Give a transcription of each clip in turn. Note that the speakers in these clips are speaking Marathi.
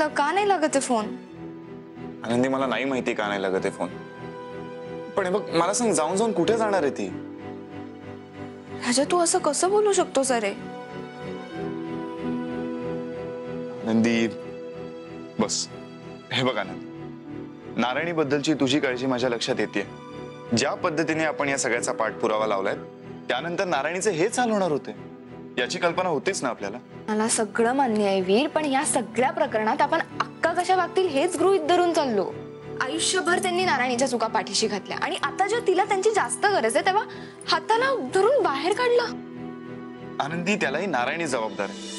झालं? का नाही लागत आहे फोन? आनंदी मला नाही माहिती का नाही लागत आहे फोन, पण हे बघ मला सांग, जाऊन जाऊन कुठे जाणार आहे ती? राजा तू असं कसं बोलू शकतोस अरे? आनंदी बस, हे बघ आनंद, नारायणी बद्दलची तुझी काळजी माझ्या लक्षात येते. ज्या पद्धतीने आपण या सगळ्याचा पाठपुरावा लावलाय त्यानंतर नारायणीचे हेच हाल होणार होते याची कल्पना होतीच ना आपल्याला. मला सगळं मान्य आहे वीर, पण या सगळ्या प्रकरणात आपण अक्का कशा वागतील हेच गृहीत धरून चाललो. आयुष्यभर त्यांनी नारायणीच्या चुका पाठीशी घातल्या आणि आता जेव्हा तिला त्यांची जास्त गरज आहे तेव्हा हाताला धरून बाहेर काढलं. आनंदी त्यालाही नारायणी जबाबदार आहे.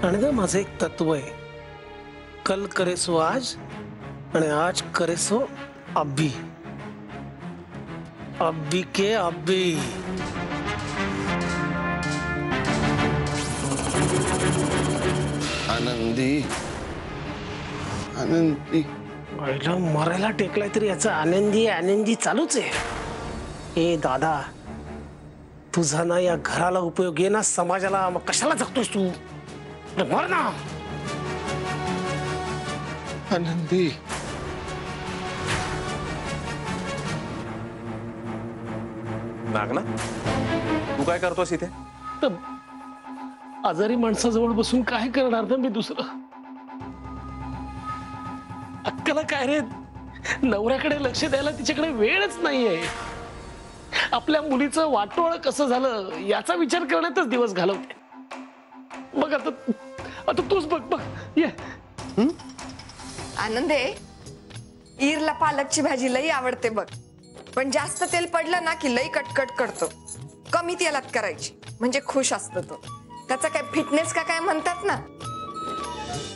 आणि ना माझं एक तत्व आहे, कल करे सो आज आणि आज करे सो अभी, अभी के अभी. आनंदी आनंदी मरायला टेकलाय तरी याचा आनंदी आनंदी चालूच आहे. ए दादा, तुझा ना या घराला उपयोग आहे ना समाजाला, मग कशाला जगतोस तू? मर ना. आनंदी नागना, तू काय करतोस इथे? आजारी माणसाजवळ बसून काय करणार ना मी दुसरं? अक्कला काय रे, नवऱ्याकडे लक्ष द्यायला तिच्याकडे वेळच नाहीये. आपल्या मुलीचं वाटोळ कसं झालं याचा विचार करण्यातच दिवस घालवते. बघ आता तूच बघ बघ ये. आनंदे, ईरला पालकची भाजी लई आवडते बघ, पण जास्त तेल पडलं ना की लई कटकट करतो. कमी तेलात करायची म्हणजे खुश असतो तो. त्याचा काय फिटनेस का काय म्हणतात ना.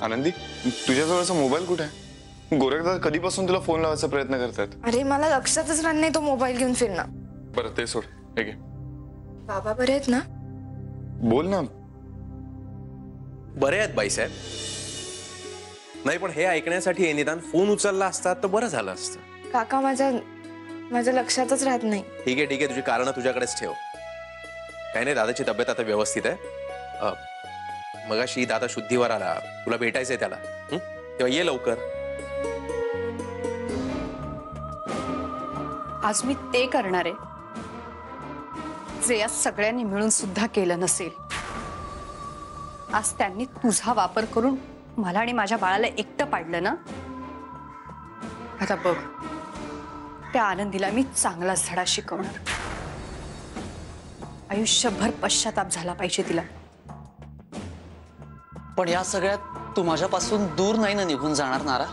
आनंदी, तुझ्याजवळचा मोबाईल कुठे आहे? गोरखदादा कधीपासून तुला फोन लावायचा प्रयत्न करतात. अरे मला लक्षातच राहत नाही तो मोबाईल घेऊन फिरणं. बरं ते सोड, हे घे. बाबा बरे आहेत ना? बोल ना. बरे आहेत बाईसाहेब. नाही पण हे ऐकण्यासाठी निदान फोन उचलला असता तर बरं झालं असतं. काका माझ्या लक्षातच राहत नाही. ठीक आहे, तुझी कारणं तुझ्याकडेच ठेव. काही नाही, दादाची तब्येत आता व्यवस्थित आहे. मगाशी दादा शुद्धीवर आला, तुला भेटायचंय त्याला, तेव्हा ये लवकर. आज मी ते करणार आहे जे या सगळ्यांनी मिळून सुद्धा केलं नसेल. आज त्यांनी तुझा वापर करून मला आणि माझ्या बाळाला एकटं पाडलं ना. आता बघ, त्या आनंदीला मी चांगलाच धडा शिकवणार. आयुष्यभर पश्चाताप झाला पाहिजे तिला. पण या सगळ्यात तू माझ्यापासून दूर नाही ना निघून जाणार नारा?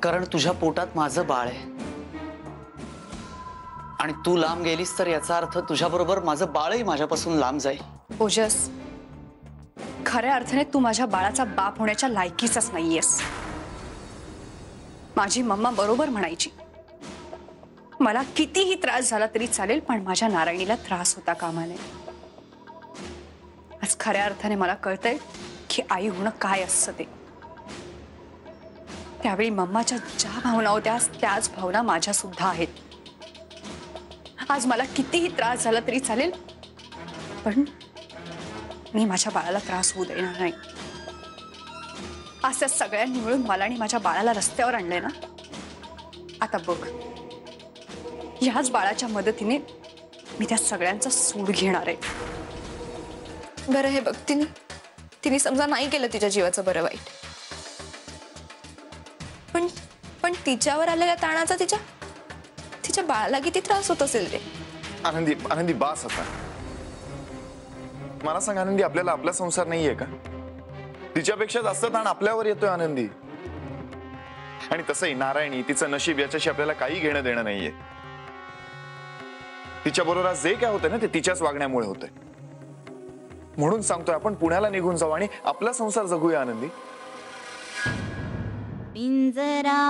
कारण तुझ्या पोटात माझं बाळ आहे आणि तू लांब गेलीस तर याचा अर्थ तुझ्याबरोबर माझं बाळही माझ्यापासून लांब जाईल. ओजस, खऱ्या अर्थाने तू माझ्या बाळाचा बाप होण्याच्या लायकीचाच नाहीयेस. माझी मम्मा बरोबर म्हणायची, मला कितीही त्रास झाला तरी चालेल पण माझ्या नारायणीला त्रास होता कामा नये. आज खऱ्या अर्थाने मला कळतंय की आई होणं काय असतं ते. त्यावेळी मम्माच्या ज्या भावना होत्या त्याच भावना माझ्या सुद्धा आहेत. आज मला कितीही त्रास झाला तरी चालेल पण मी माझ्या बाळाला त्रास होऊ देणार नाही. आज त्या सगळ्यांनी मिळून मला आणि माझ्या बाळाला रस्त्यावर आणलंय ना. आता बघ, ह्याच बाळाच्या मदतीने मी त्या सगळ्यांचा सूड घेणार आहे. बरं हे बघ, तिने समजा नाही केलं तिच्या जीवाचं बरं वाईट, पण तिच्यावर आलेल्या ताणाचा तिच्या बाळाला किती त्रास होत असेल रे. आनंदी बास आता. मला सांग आनंदी, आपल्याला आपला संसार नाहीये का? तिच्यापेक्षा जास्त ताण आपल्यावर येतोय आनंदी. आणि तसंही नारायणी, तिचं नशीब याच्याशी आपल्याला काही घेणं देणं नाहीये. तिच्या बरोबर जे काय होतंय ना ते तिच्याच वागण्यामुळे होतंय. म्हणून सांगतोय आपण पुण्याला निघून जाऊ आणि आपला संसार जगूया आनंदी. पिंजरा